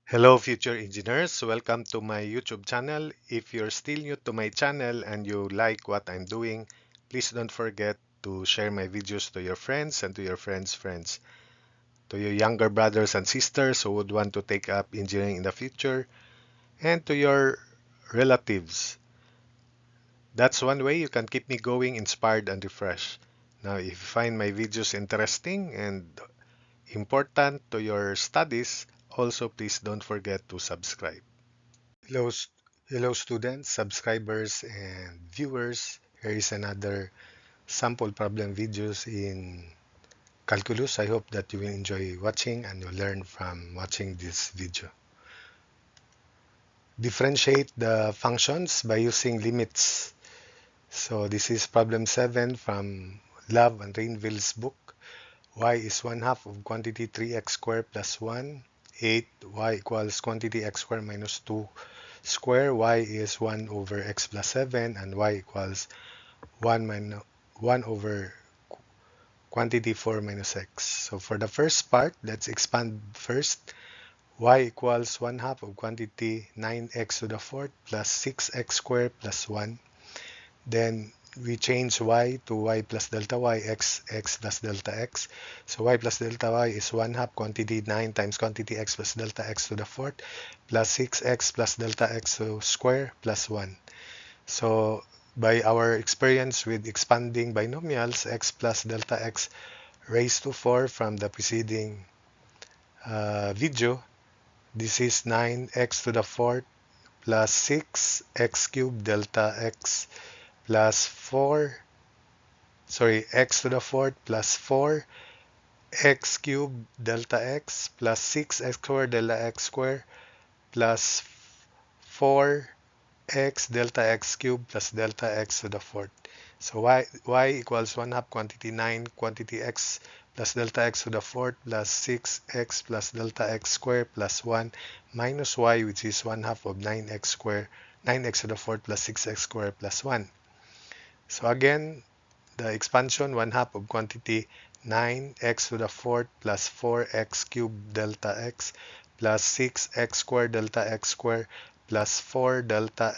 Hello, future engineers. Welcome to my YouTube channel. If you're still new to my channel and you like what I'm doing, please don't forget to share my videos to your friends and to your friends' friends, to your younger brothers and sisters who would want to take up engineering in the future, and to your relatives. That's one way you can keep me going, inspired, and refreshed. Now, if you find my videos interesting and important to your studies, also please don't forget to subscribe. Hello, hello students, subscribers, and viewers. Here is another sample problem videos in calculus. I hope that you will enjoy watching and you learn from watching this video. Differentiate the functions by using limits. So this is problem 7 from Love and Rainville's book. Y is 1/2 of quantity 3x squared plus 1. 8. Y equals quantity x squared minus 2 square. Y is 1 over x plus 7. And y equals 1 minus 1 over quantity 4 minus x. So for the first part, let's expand first. Y equals 1/2 of quantity 9x to the fourth plus 6x squared plus 1. Then we change y to y plus delta y, x plus delta x. So y plus delta y is 1/2 quantity 9 times quantity x plus delta x to the fourth plus 6x plus delta x to square plus 1. So by our experience with expanding binomials, x plus delta x raised to 4 from the preceding video, this is 9x to the fourth plus 6x cubed delta x plus 4, sorry, x to the fourth plus 4 x cubed delta x plus 6x squared delta x squared plus 4 x delta x cubed plus delta x to the fourth. So y equals 1/2 quantity 9 quantity x plus delta x to the fourth plus 6x plus delta x squared plus 1 minus y, which is 1/2 of 9x squared, 9x to the fourth plus 6x squared plus 1. So again, the expansion 1/2 of quantity 9x to the fourth plus 4x cubed delta x plus 6x squared delta x squared plus 4x delta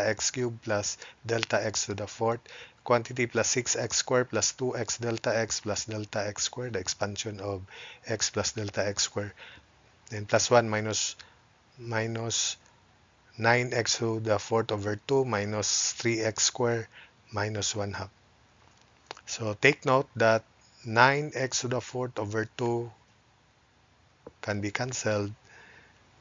x cubed plus delta x to the fourth quantity plus 6x squared plus 2x delta x plus delta x squared, the expansion of x plus delta x squared, then plus 1 minus 9x to the fourth over 2 minus 3x squared minus 1/2. So take note that 9x to the fourth over 2 can be cancelled.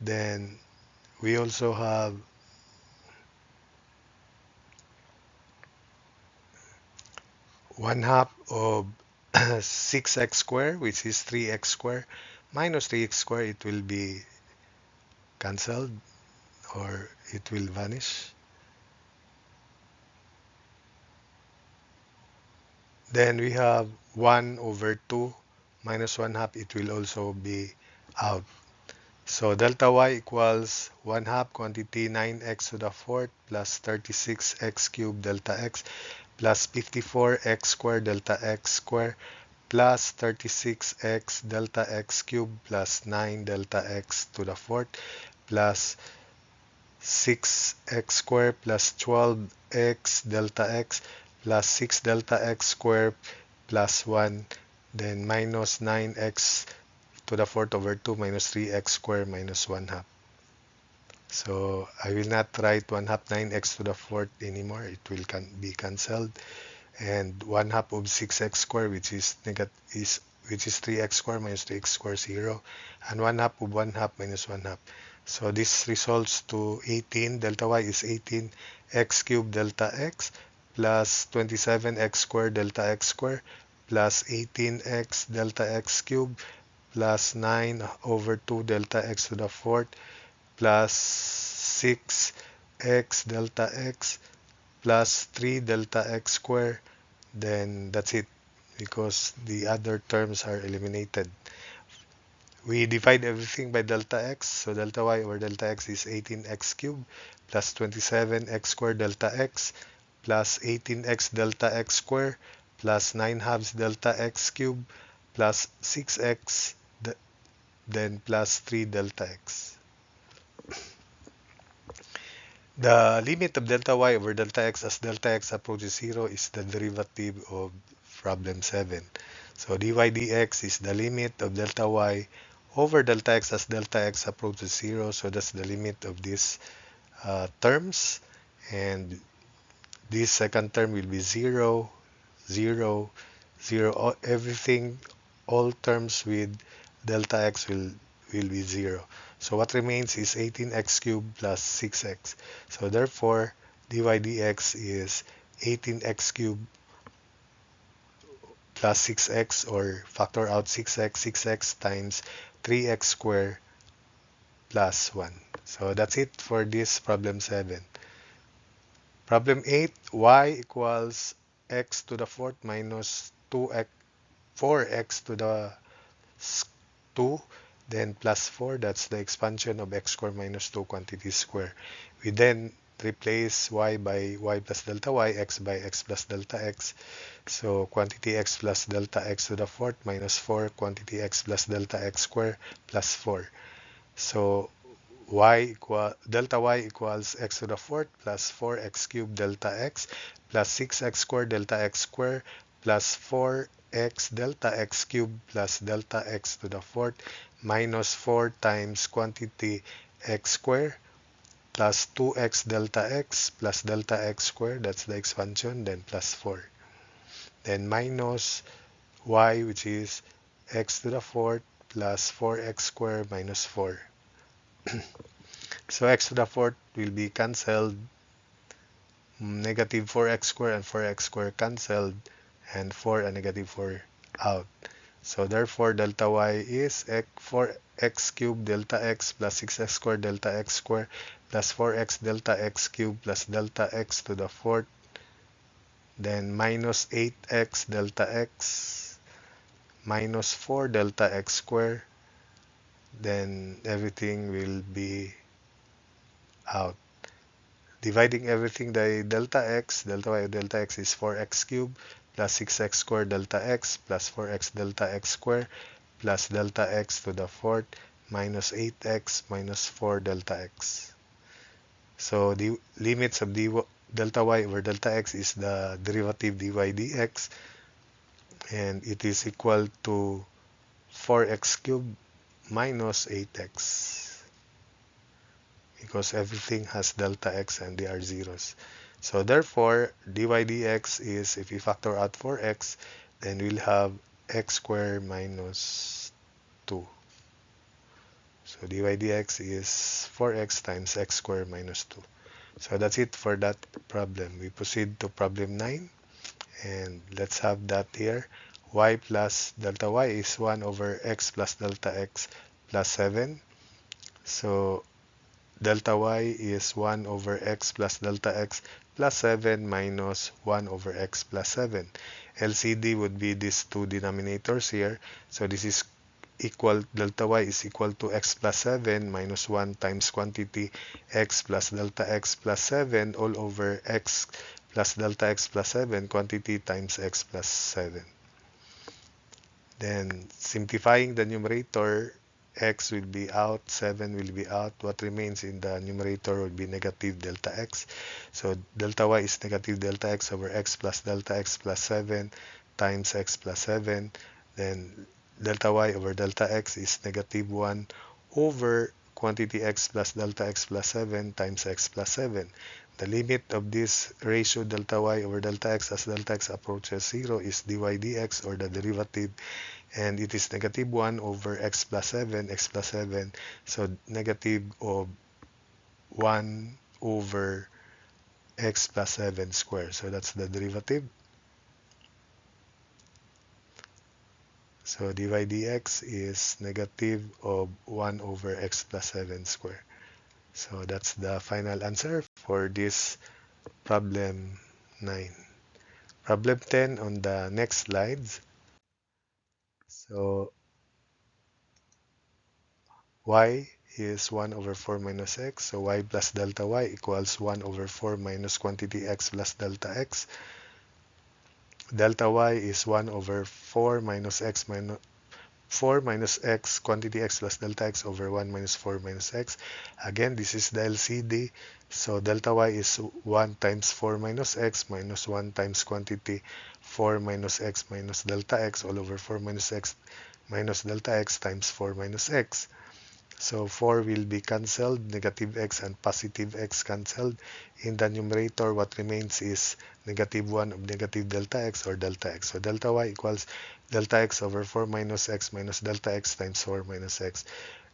Then we also have 1/2 of 6x squared, which is 3x squared, minus 3x squared. It will be cancelled or it will vanish. Then we have 1 over 2 minus 1/2. It will also be out. So delta y equals 1/2 quantity 9x to the fourth plus 36x cubed delta x plus 54x squared delta x squared plus 36x delta x cubed plus 9 delta x to the fourth plus 6x squared plus 12x delta x plus 6 delta x squared plus 1, then minus 9x to the fourth over 2 minus 3x squared minus 1/2. So I will not write 1/2 9x to the fourth anymore. It will be cancelled. And 1/2 of 6x squared, which is 3x squared minus 3x squared 0, and 1/2 of 1/2 minus 1/2. So this results to 18. Delta y is 18x cubed delta x plus 27x squared delta x squared plus 18x delta x cubed plus 9 over 2 delta x to the fourth plus 6x delta x plus 3 delta x squared. Then that's it, because the other terms are eliminated. We divide everything by delta x, so delta y over delta x is 18x cubed plus 27x squared delta x plus 18x delta x squared plus 9 halves delta x cubed plus 6x then plus 3 delta x. The limit of delta y over delta x as delta x approaches 0 is the derivative of problem 7. So dy dx is the limit of delta y over delta x as delta x approaches 0. So that's the limit of these terms. And this second term will be 0, 0, 0. Everything, all terms with delta x will be 0. So what remains is 18x cubed plus 6x. So therefore, dy dx is 18x cubed plus 6x, or factor out 6x times 3x squared plus 1. So that's it for this problem 7. Problem 8, y equals x to the fourth minus 4x to the 2, then plus 4, that's the expansion of x squared minus 2 quantity square. We then replace y by y plus delta y, x by x plus delta x. So quantity x plus delta x to the fourth minus 4 quantity x plus delta x square plus 4. So delta y equals x to the fourth plus 4x cubed delta x plus 6x squared delta x squared plus 4x delta x cubed plus delta x to the fourth minus 4 times quantity x squared plus 2x delta x plus delta x squared, that's the expansion, then plus 4. Then minus y, which is x to the fourth plus 4x squared minus 4. So x to the fourth will be cancelled, negative 4x squared and 4x squared cancelled, and 4 and negative 4 out. So therefore, delta y is 4x cubed delta x plus 6x squared delta x squared plus 4x delta x cubed plus delta x to the fourth, then minus 8x delta x minus 4 delta x squared, then everything will be out. Dividing everything by delta y delta x is 4x cubed plus 6x squared delta x plus 4x delta x squared plus delta x to the fourth minus 8x minus 4 delta x. So the limits of delta y over delta x is the derivative dy dx, and it is equal to 4x cubed minus 8x, because everything has delta x and they are zeros. So therefore, dy dx is, if we factor out 4x, then we'll have x squared minus 2. So dy dx is 4x times x squared minus 2. So that's it for that problem. We proceed to problem 9, and let's have that here. Y plus delta y is 1 over x plus delta x plus 7. So delta y is 1 over x plus delta x plus 7 minus 1 over x plus 7. LCD would be these two denominators here. So this is equal, delta y is equal to x plus 7 minus 1 times quantity x plus delta x plus 7 all over x plus delta x plus 7 quantity times x plus 7. Then simplifying the numerator, x will be out, 7 will be out. What remains in the numerator will be negative delta x. So delta y is negative delta x over x plus delta x plus 7 times x plus 7. Then delta y over delta x is negative 1 over quantity x plus delta x plus 7 times x plus 7. The limit of this ratio delta y over delta x as delta x approaches 0 is dy dx, or the derivative, and it is negative 1 over x plus 7, so negative of 1 over x plus 7 squared. So that's the derivative. So dy dx is negative of 1 over x plus 7 squared. So that's the final answer for this problem 9. Problem 10 on the next slides. So y is 1 over 4 minus x. So y plus delta y equals 1 over 4 minus quantity x plus delta x. Delta y is 1 over 4 minus x 4 minus x, quantity x plus delta x over 1 minus 4 minus x. Again, this is the LCD. So delta y is 1 times 4 minus x minus 1 times quantity 4 minus x minus delta x all over 4 minus x minus delta x times 4 minus x. So 4 will be cancelled, negative x and positive x cancelled. In the numerator, what remains is negative 1 of negative delta x or delta x. So delta y equals delta x over 4 minus x minus delta x times 4 minus x.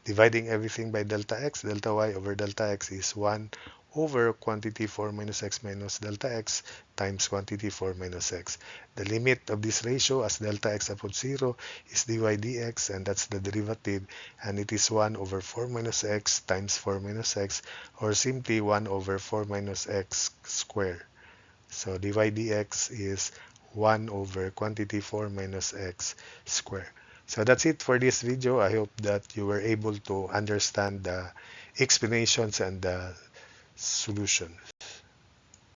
Dividing everything by delta y over delta x is 1 over quantity 4 minus x minus delta x times quantity 4 minus x. The limit of this ratio as delta x approaches 0 is dy dx, and that's the derivative, and it is 1 over 4 minus x times 4 minus x, or simply 1 over 4 minus x squared. So dy dx is 1 over quantity 4 minus x squared. So that's it for this video. I hope that you were able to understand the explanations and the solution.